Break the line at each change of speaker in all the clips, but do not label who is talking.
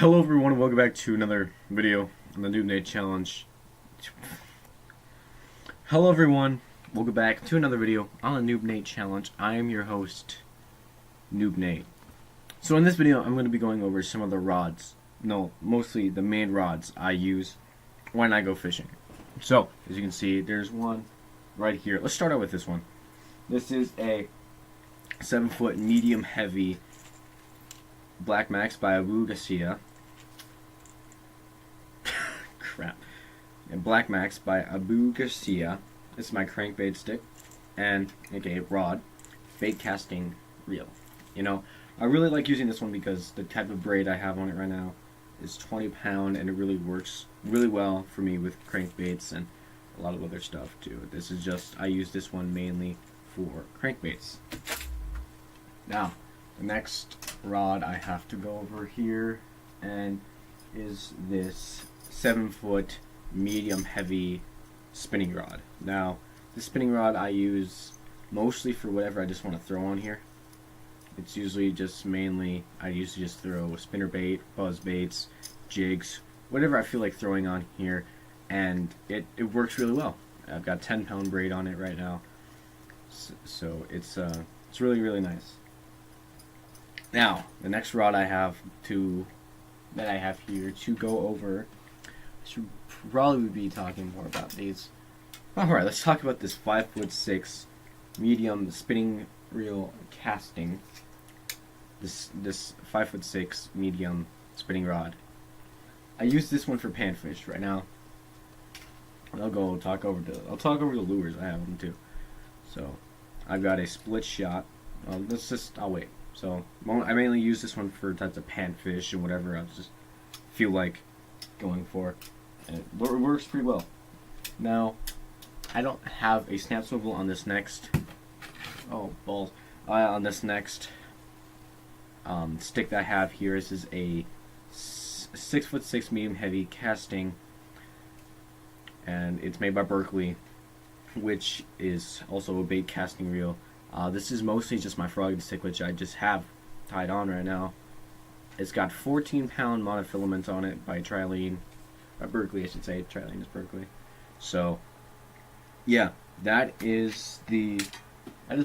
Hello everyone, welcome back to another video on the Noob Nate Challenge. Hello everyone, welcome back to another video on the Noob Nate Challenge. I am your host, Noob Nate. So in this video, I'm going to be going over some of the rods, mostly the main rods I use when I go fishing. So, as you can see, there's one right here. Let's start out with this one. This is a 7-foot medium heavy Black Max by Abu Garcia. Crap. And Black Max by Abu Garcia. This is my crankbait stick and aka rod, bait casting reel. You know, I really like using this one because the type of braid I have on it right now is 20 pound and it really works really well for me with crankbaits and a lot of other stuff too. This is just, I use this one mainly for crankbaits. Now, the next rod I have to go over here and is this 7-foot medium heavy spinning rod. Now, the spinning rod I use mostly for whatever I just want to throw on here. It's usually just mainly, I usually just throw spinner bait, buzz baits, jigs, whatever I feel like throwing on here, and it works really well. I've got 10-pound braid on it right now, so it's really nice. Now, the next rod I have here to go over, I should probably be talking more about these. Alright, let's talk about this 5'6" medium spinning reel casting. This 5'6" medium spinning rod. I use this one for panfish right now. I'll talk over the lures. I have them too. So, I've got a split shot. I'll wait. So, I mainly use this one for types of panfish and whatever I just feel like going for. And it works pretty well. Now, I don't have a snap swivel on this next. Oh, balls. On this next stick that I have here. This is a 6'6" medium heavy casting. And it's made by Berkeley, which is also a bait casting reel. This is mostly just my frogging stick, which I just have tied on right now. It's got 14-pound monofilament on it by Trilene. Berkeley, I should say. Trilene is Berkeley. So, yeah, that is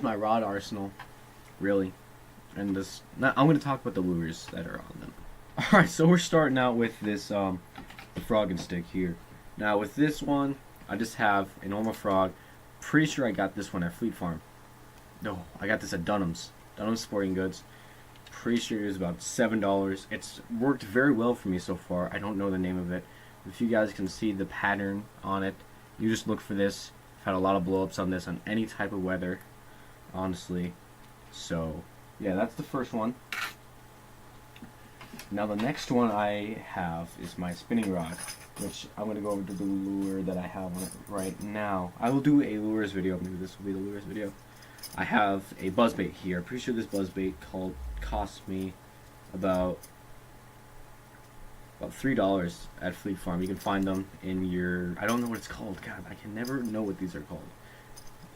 my rod arsenal, really. And I'm going to talk about the lures that are on them. Alright, so we're starting out with this the frogging stick here. Now, with this one, I just have a normal frog. Pretty sure I got this one at Fleet Farm. No, I got this at Dunham's Sporting Goods. Pretty sure it was about $7. It's worked very well for me so far. I don't know the name of it. If you guys can see the pattern on it, you just look for this. I've had a lot of blow-ups on this on any type of weather, honestly. So, yeah, that's the first one. Now the next one I have is my spinning rod, which I'm going to go over to the lure that I have on it right now. I will do a lures video. Maybe this will be the lures video. I have a buzzbait here. I'm pretty sure this buzzbait cost me about $3 at Fleet Farm. You can find them in your, I don't know what it's called. God, I can never know what these are called.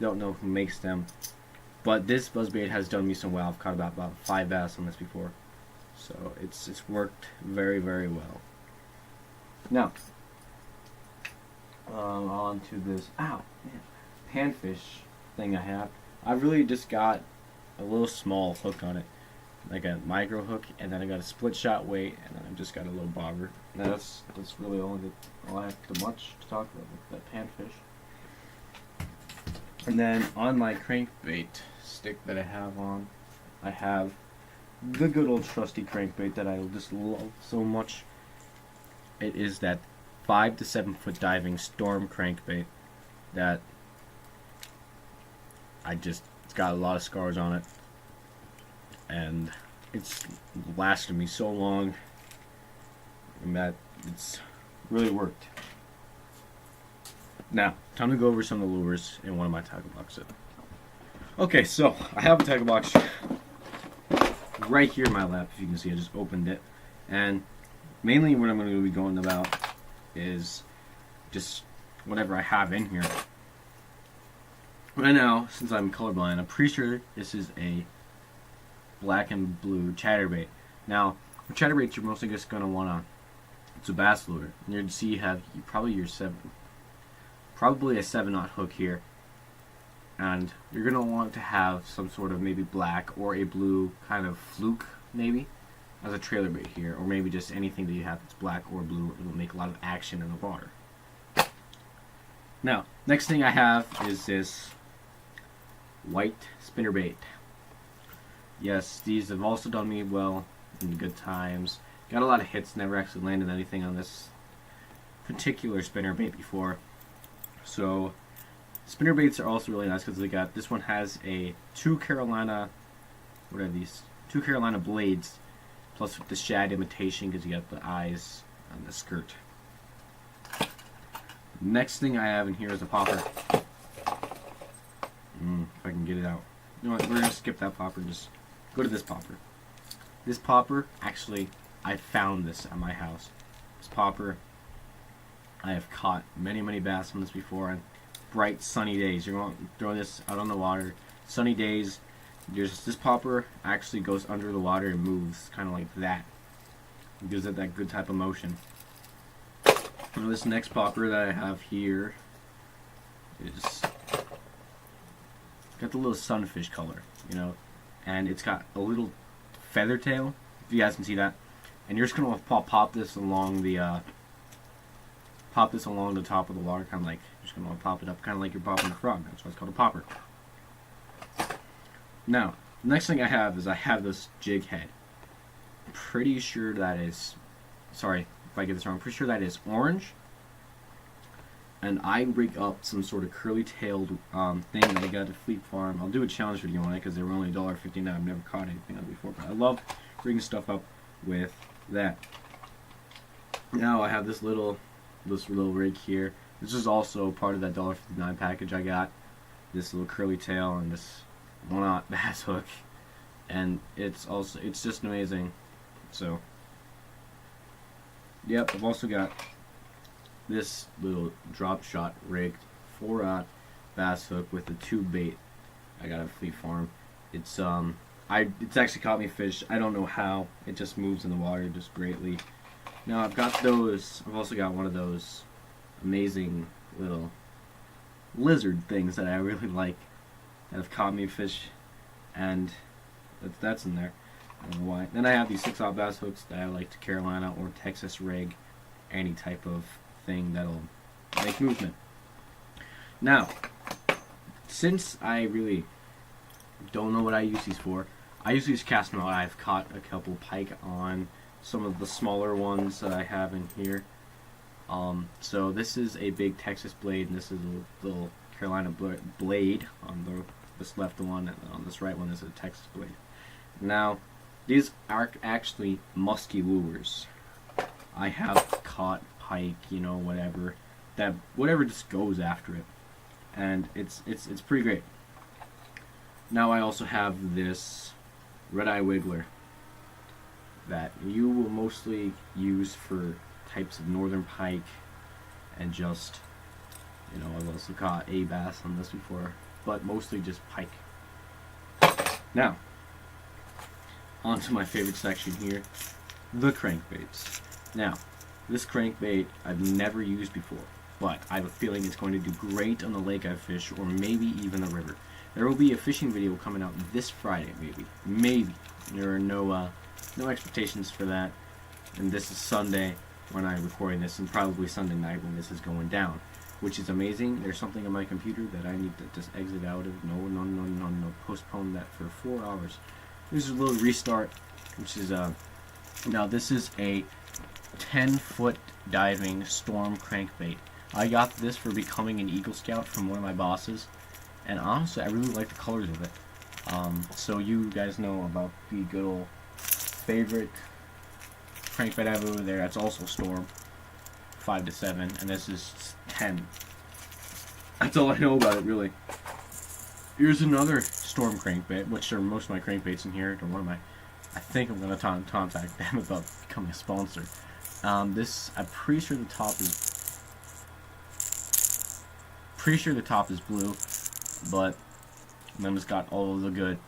Don't know who makes them. But this buzzbait has done me so well. I've caught about 5 bass on this before. So it's worked very well. Now, on to this panfish thing I have. I really just got a little small hook on it, like a micro hook, and then I got a split shot weight, and then I just got a little bobber. Now that's really all I have much to talk about with that panfish. And then on my crankbait stick that I have on, I have the good old trusty crankbait that I just love so much. It is that 5 to 7 foot diving storm crankbait that it's got a lot of scars on it, and it's lasted me so long, and that it's really worked. Now, time to go over some of the lures in one of my tackle boxes. Okay, so I have a tackle box right here in my lap. If you can see, I just opened it, and mainly what I'm going to be going about is just whatever I have in here. Right now, since I'm colorblind, I'm pretty sure this is a black and blue chatterbait. Now, For chatterbaits, you're mostly just gonna wanna. It's a bass lure. And you'd see you have probably a 7/0 hook here, and you're gonna want to have some sort of maybe black or a blue kind of fluke maybe as a trailer bait here, or maybe just anything that you have that's black or blue. It will make a lot of action in the water. Now, next thing I have is this white spinnerbait. Yes, these have also done me well in good times. Got a lot of hits, never actually landed anything on this particular spinnerbait before. So, spinnerbaits are also really nice because they got, this one has a 2 Carolina, what are these? 2 Carolina blades, plus with the shad imitation because you got the eyes on the skirt. Next thing I have in here is a popper. If I can get it out. You know what, we're going to skip that popper and just go to this popper. This popper, actually, I found this at my house. This popper, I have caught many, many bass on this before on bright, sunny days. You're going to throw this out on the water. Sunny days, this popper actually goes under the water and moves, kind of like that. It gives it that good type of motion. Now this next popper that I have here is got the little sunfish color, you know, and it's got a little feather tail, if you guys can see that. And you're just gonna pop this along the top of the water, kind of like you're just gonna pop it up, kind of like you're popping a frog. That's why it's called a popper. Now, the next thing I have is this jig head. Pretty sure that is, sorry if I get this wrong, pretty sure that is orange. And I rig up some sort of curly-tailed thing that I got at Fleet Farm. I'll do a challenge video on it because they were only $1.59. I've never caught anything on it before, but I love rigging stuff up with that. Now I have this little rig here. This is also part of that $1.59 package I got. This little curly tail and this one-aught bass hook, and it's just amazing. So, yep, I've also got this little drop shot rigged 4-aught bass hook with a tube bait I got at Fleet Farm. It's actually caught me fish. I don't know how. It just moves in the water just greatly. Now I've also got one of those amazing little lizard things that I really like that have caught me fish, and that's in there. I don't know why. Then I have these 6-aught bass hooks that I like to Carolina or Texas rig, any type of thing that'll make movement. Now, since I really don't know what I use these for, I usually just cast them out. I've caught a couple pike on some of the smaller ones that I have in here. So this is a big Texas blade, and this is a little Carolina blade on this left one, and on this right one is a Texas blade. Now, these are actually musky lures. I have caught pike, you know, whatever just goes after it, and it's pretty great. Now I also have this red-eye wiggler that you will mostly use for types of northern pike, and just, you know, I've also caught a bass on this before, but mostly just pike. Now, on to my favorite section here, the crankbaits. Now, this crankbait I've never used before, but I have a feeling it's going to do great on the lake I fish, or maybe even the river. There will be a fishing video coming out this Friday, maybe. There are no expectations for that, and this is Sunday when I'm recording this, and probably Sunday night when this is going down, which is amazing. There's something on my computer that I need to just exit out of. No, postpone that for 4 hours. This is a little restart, which is now this is a 10-foot diving storm crankbait. I got this for becoming an Eagle Scout from one of my bosses, and honestly I really like the colors of it. So you guys know about the good old favorite crankbait I have over there. That's also storm, 5 to 7, and this is 10. That's all I know about it, really. Here's another storm crankbait, which are most of my crankbaits in here. I think I'm gonna contact them about becoming a sponsor. I'm pretty sure the top is blue, but then it's got all of the good.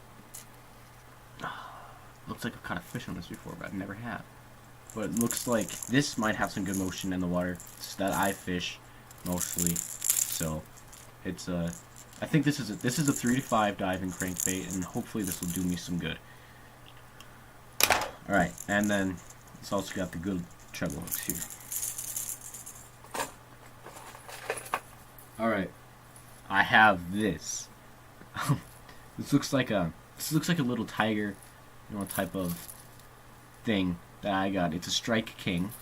Looks like I've caught a fish on this before, but I've never had. but it looks like this might have some good motion in the water. It's that I fish mostly, so it's I think this is a 3 to 5 diving crankbait, and hopefully this will do me some good. All right, and then it's also got the good treble hooks here. All right, I have this. This looks like a little tiger, type of thing that I got. It's a Strike King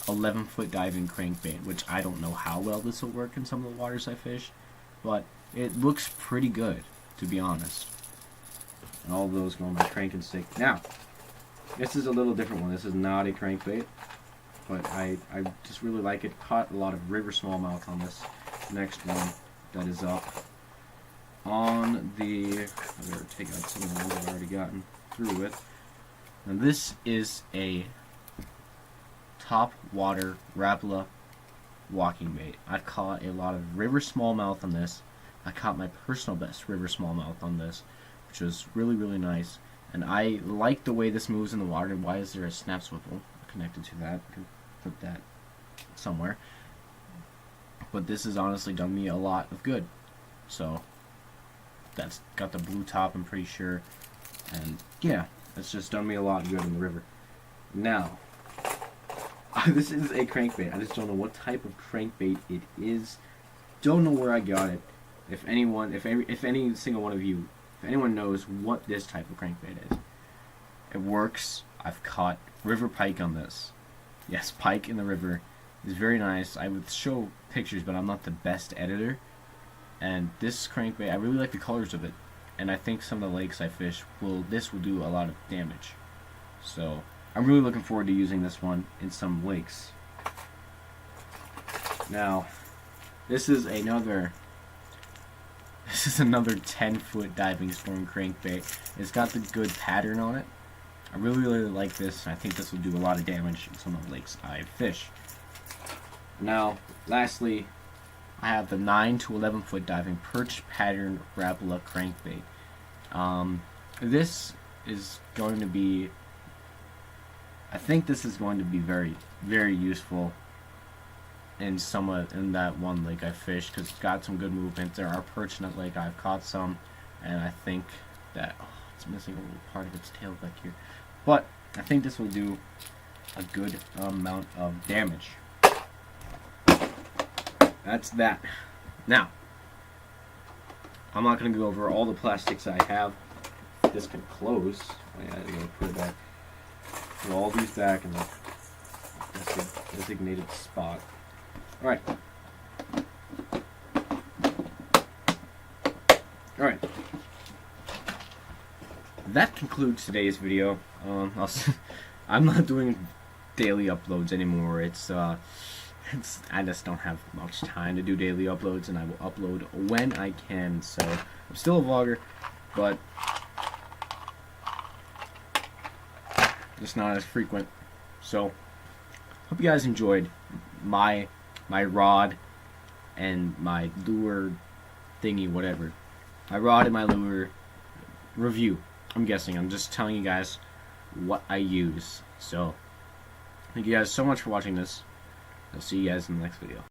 11-foot diving crankbait, which I don't know how well this will work in some of the waters I fish, but it looks pretty good, to be honest. And all of those go on my crank and stick. Now, this is a little different one. This is not a crankbait, but I just really like it. Caught a lot of river smallmouth on this next one that is up on the... I better take out some of the ones I've already gotten through with. Now this is a top water Rapala walking bait. I've caught a lot of river smallmouth on this. I caught my personal best river smallmouth on this, which was really, really nice. And I like the way this moves in the water. Why is there a snap swivel connected to that? I can put that somewhere. But this has honestly done me a lot of good. So that's got the blue top, I'm pretty sure. And yeah, it's just done me a lot of good in the river. Now, this is a crankbait. I just don't know what type of crankbait it is. Don't know where I got it. If anyone, if any single one of you, if anyone knows what this type of crankbait is, it works. I've caught river pike on this. Yes, pike in the river is very nice. I would show pictures, but I'm not the best editor. And this crankbait, I really like the colors of it, and I think some of the lakes I fish this will do a lot of damage. So I'm really looking forward to using this one in some lakes. Now, this is another 10-foot diving storm crankbait. It's got the good pattern on it. I really, really like this, and I think this will do a lot of damage in some of the lakes I fish. Now, lastly, I have the 9 to 11-foot diving perch pattern Rapala crankbait. This is going to be, I think this is going to be very, very useful in that one lake I fished, because it's got some good movement. There are perch in that lake. I've caught some, and I think that it's missing a little part of its tail back here. But I think this will do a good amount of damage. That's that. Now, I'm not going to go over all the plastics I have. This can close. I'm going to put it back. Put all these back in the designated spot. Alright. Alright. That concludes today's video. I'm not doing daily uploads anymore. I just don't have much time to do daily uploads, and I will upload when I can. So I'm still a vlogger, but just not as frequent. So hope you guys enjoyed my rod and my lure thingy, whatever. My rod and my lure review. I'm guessing. I'm just telling you guys what I use. So thank you guys so much for watching this. I'll see you guys in the next video.